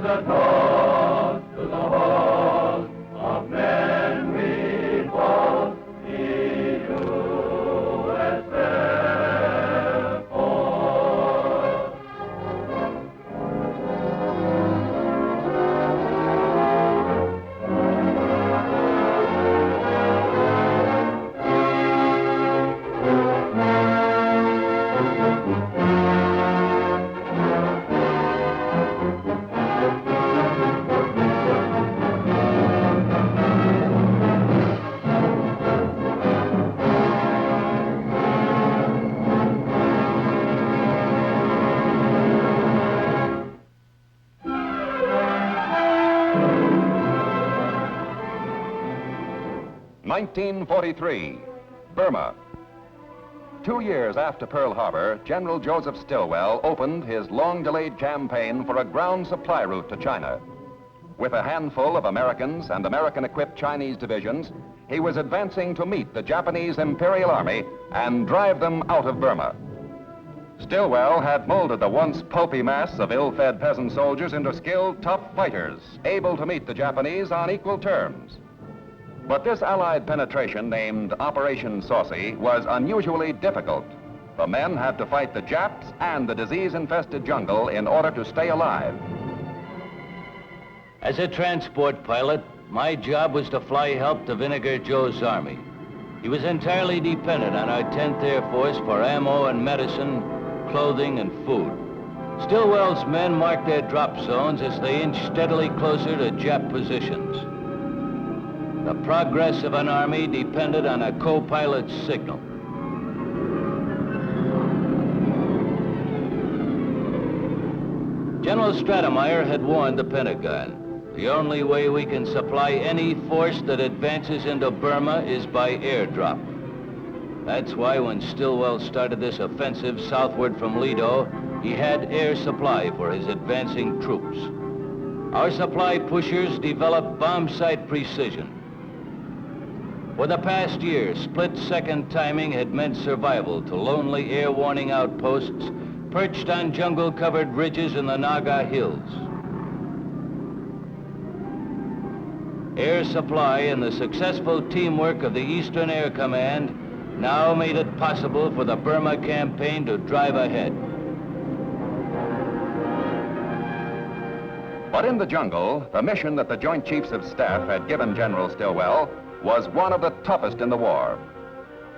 is a toast to the host of men we boast, the USA for. 1943, Burma. 2 years after Pearl Harbor, General Joseph Stilwell opened his long-delayed campaign for a ground supply route to China. With a handful of Americans and American-equipped Chinese divisions, he was advancing to meet the Japanese Imperial Army and drive them out of Burma. Stillwell had molded the once pulpy mass of ill-fed peasant soldiers into skilled, tough fighters, able to meet the Japanese on equal terms. But this Allied penetration, named Operation Saucy, was unusually difficult. The men had to fight the Japs and the disease-infested jungle in order to stay alive. As a transport pilot, my job was to fly help to Vinegar Joe's army. He was entirely dependent on our 10th Air Force for ammo and medicine, clothing and food. Stillwell's men marked their drop zones as they inched steadily closer to Jap positions. The progress of an army depended on a co-pilot's signal. General Stratemeyer had warned the Pentagon, the only way we can supply any force that advances into Burma is by airdrop. That's why when Stillwell started this offensive southward from Lido, he had air supply for his advancing troops. Our supply pushers developed bomb sight precision. For the past year, split-second timing had meant survival to lonely air warning outposts perched on jungle-covered ridges in the Naga Hills. Air supply and the successful teamwork of the Eastern Air Command now made it possible for the Burma campaign to drive ahead. But in the jungle, the mission that the Joint Chiefs of Staff had given General Stillwell was one of the toughest in the war.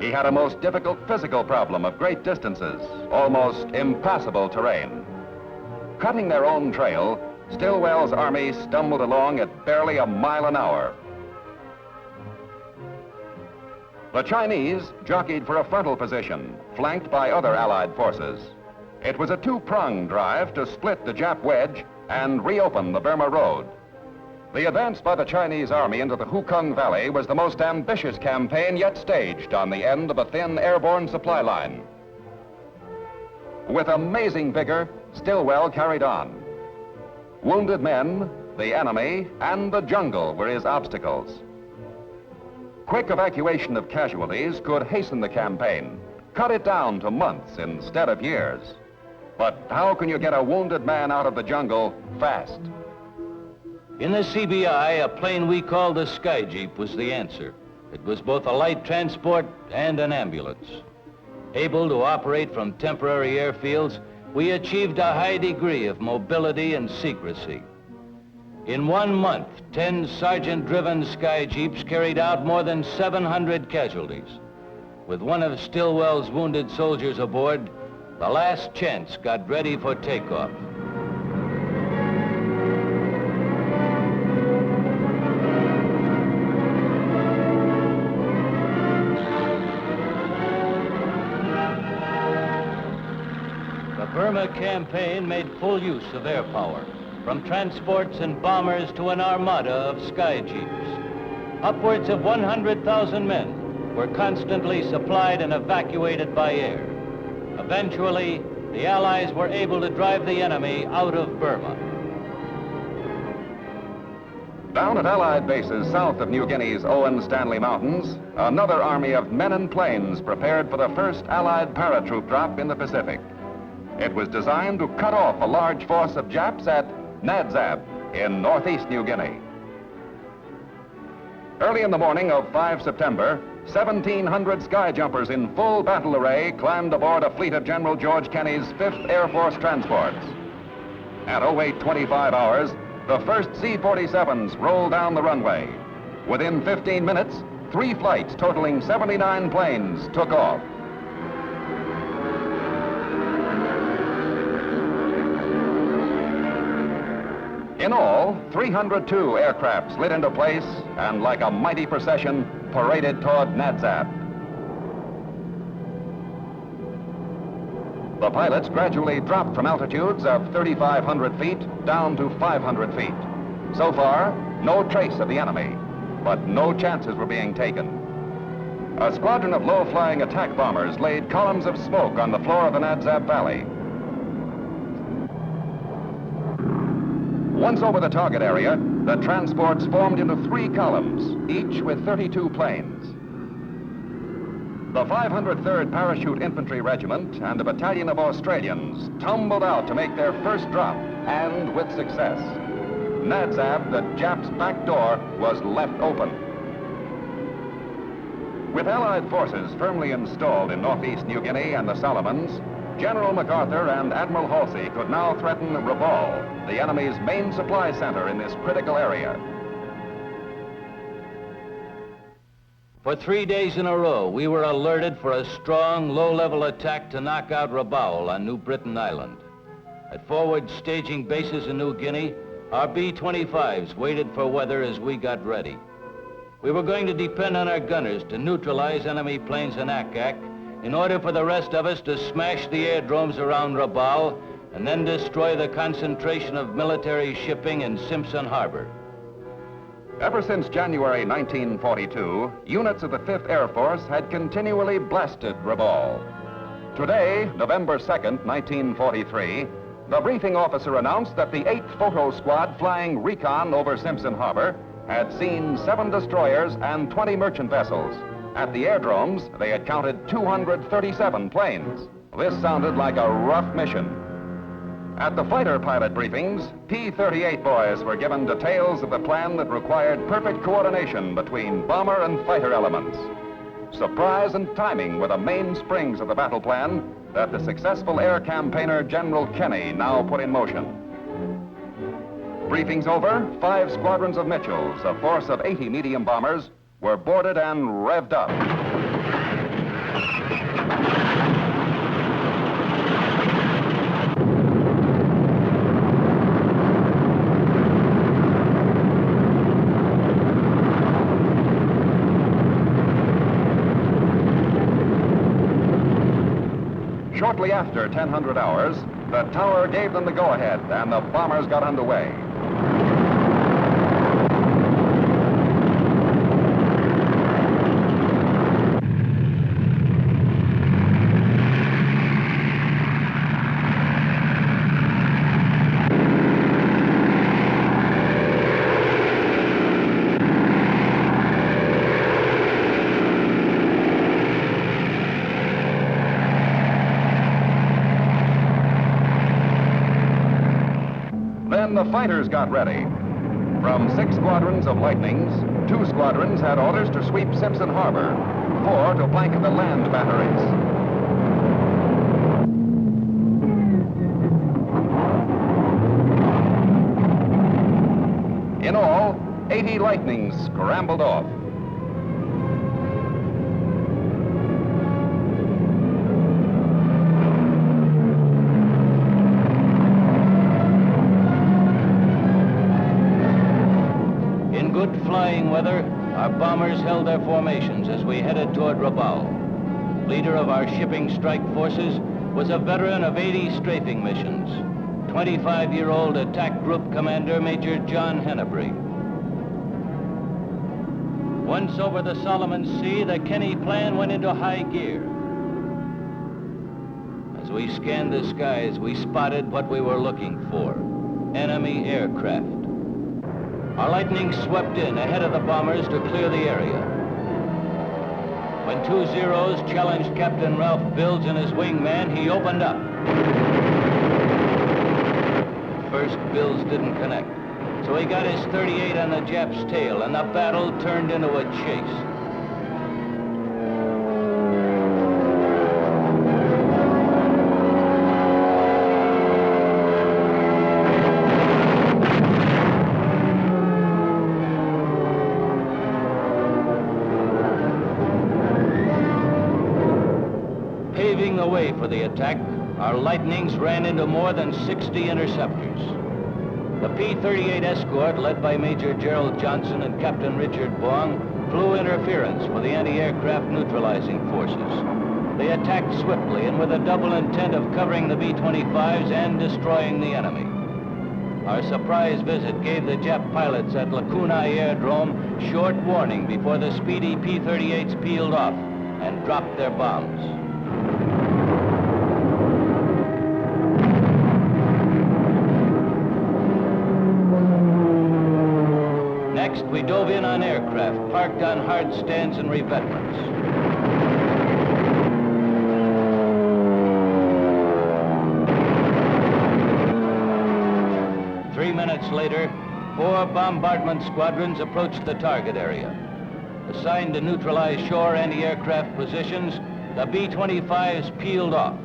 He had a most difficult physical problem of great distances, almost impassable terrain. Cutting their own trail, Stillwell's army stumbled along at barely a mile an hour. The Chinese jockeyed for a frontal position, flanked by other Allied forces. It was a two-pronged drive to split the Jap wedge and reopen the Burma Road. The advance by the Chinese army into the Hukung Valley was the most ambitious campaign yet staged on the end of a thin airborne supply line. With amazing vigor, Stillwell carried on. Wounded men, the enemy, and the jungle were his obstacles. Quick evacuation of casualties could hasten the campaign, cut it down to months instead of years. But how can you get a wounded man out of the jungle fast? In the CBI, a plane we called the Sky Jeep was the answer. It was both a light transport and an ambulance. Able to operate from temporary airfields, we achieved a high degree of mobility and secrecy. In 1 month, 10 sergeant-driven Sky Jeeps carried out more than 700 casualties. With one of Stillwell's wounded soldiers aboard, the last chance got ready for takeoff. The Burma campaign made full use of air power, from transports and bombers to an armada of Sky Jeeps. Upwards of 100,000 men were constantly supplied and evacuated by air. Eventually, the Allies were able to drive the enemy out of Burma. Down at Allied bases south of New Guinea's Owen Stanley Mountains, another army of men and planes prepared for the first Allied paratroop drop in the Pacific. It was designed to cut off a large force of Japs at NAVAL, in northeast New Guinea. Early in the morning of 5 September, 1,700 sky jumpers in full battle array climbed aboard a fleet of General George Kenney's 5th Air Force transports. At 08:25 hours, the first C-47s rolled down the runway. Within 15 minutes, 3 flights totaling 79 planes took off. In all, 302 aircraft slid into place and, like a mighty procession, paraded toward NAVAL. The pilots gradually dropped from altitudes of 3,500 feet down to 500 feet. So far, no trace of the enemy, but no chances were being taken. A squadron of low-flying attack bombers laid columns of smoke on the floor of the NAVAL Valley. Once over the target area, the transports formed into 3 columns, each with 32 planes. The 503rd Parachute Infantry Regiment and a battalion of Australians tumbled out to make their first drop, and with success. NAVAL, the Japs' back door, was left open. With Allied forces firmly installed in northeast New Guinea and the Solomons, General MacArthur and Admiral Halsey could now threaten Rabaul, the enemy's main supply center in this critical area. For 3 days in a row, we were alerted for a strong, low-level attack to knock out Rabaul on New Britain Island. At forward staging bases in New Guinea, our B-25s waited for weather as we got ready. We were going to depend on our gunners to neutralize enemy planes in Akak in order for the rest of us to smash the airdromes around Rabaul and then destroy the concentration of military shipping in SIMPSON Harbor. Ever since January 1942, units of the 5th Air Force had continually blasted Rabaul. Today, November 2nd, 1943, the briefing officer announced that the 8th Photo Squad flying recon over SIMPSON Harbor had seen 7 destroyers and 20 merchant vessels. At the airdromes, they had counted 237 planes. This sounded like a rough mission. At the fighter pilot briefings, P-38 boys were given details of the plan that required perfect coordination between bomber and fighter elements. Surprise and timing were the mainsprings of the battle plan that the successful air campaigner General Kenney now put in motion. Briefings over, 5 squadrons of Mitchells, a force of 80 medium bombers, were boarded and revved up. Shortly after 1000 hours, the tower gave them the go-ahead and the bombers got underway. Then the fighters got ready. From 6 squadrons of Lightnings, 2 squadrons had orders to sweep SIMPSON Harbor, 4 to blanket the land batteries. In all, 80 Lightnings scrambled off. Good flying weather, our bombers held their formations as we headed toward Rabaul. Leader of our shipping strike forces was a veteran of 80 strafing missions, 25-year-old attack group commander Major John Hennebrey. Once over the Solomon Sea, the Kenney plan went into high gear. As we scanned the skies, we spotted what we were looking for: enemy aircraft. Our Lightning swept in ahead of the bombers to clear the area. When 2 Zeros challenged Captain Ralph Bills and his wingman, he opened up. first bills didn't connect. So he got his 38 on the Jap's tail, and the battle turned into a chase. Paving the way for the attack, our Lightnings ran into more than 60 interceptors. The P-38 escort, led by Major Gerald Johnson and Captain Richard Bong, flew interference for the anti-aircraft neutralizing forces. They attacked swiftly and with a double intent of covering the B-25s and destroying the enemy. Our surprise visit gave the Jap pilots at Lakunai Airdrome short warning before the speedy P-38s peeled off and dropped their bombs. Next, we dove in on aircraft parked on hard stands and revetments. Three minutes later, 4 bombardment squadrons approached the target area. Assigned to neutralize shore anti-aircraft positions, the B-25s peeled off.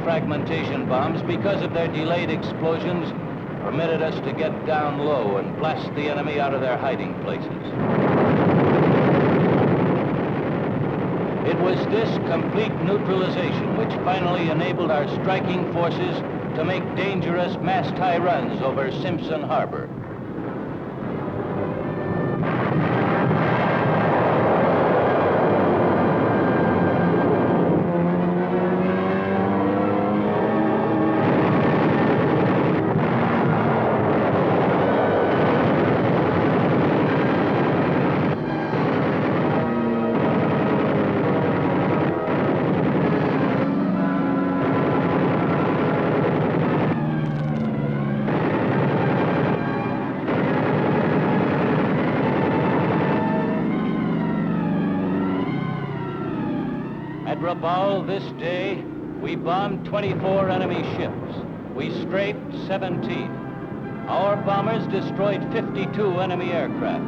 Fragmentation bombs, because of their delayed explosions, permitted us to get down low and blast the enemy out of their hiding places. It was this complete neutralization which finally enabled our striking forces to make dangerous mast-high runs over Simpson Harbor. At Rabaul this day, we bombed 24 enemy ships. We scraped 17. Our bombers destroyed 52 enemy aircraft.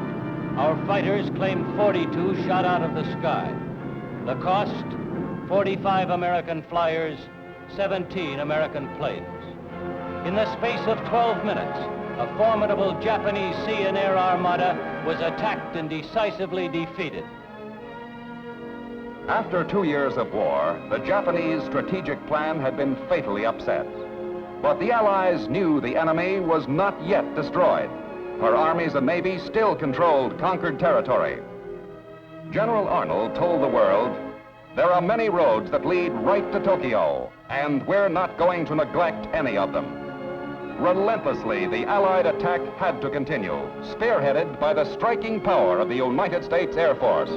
Our fighters claimed 42 shot out of the sky. The cost, 45 American flyers, 17 American planes. In the space of 12 minutes, a formidable Japanese sea and air armada was attacked and decisively defeated. After 2 years of war, the Japanese strategic plan had been fatally upset. But the Allies knew the enemy was not yet destroyed. Her armies and navy still controlled conquered territory. General Arnold told the world, "There are many roads that lead right to Tokyo, and we're not going to neglect any of them." Relentlessly, the Allied attack had to continue, spearheaded by the striking power of the United States Air Force.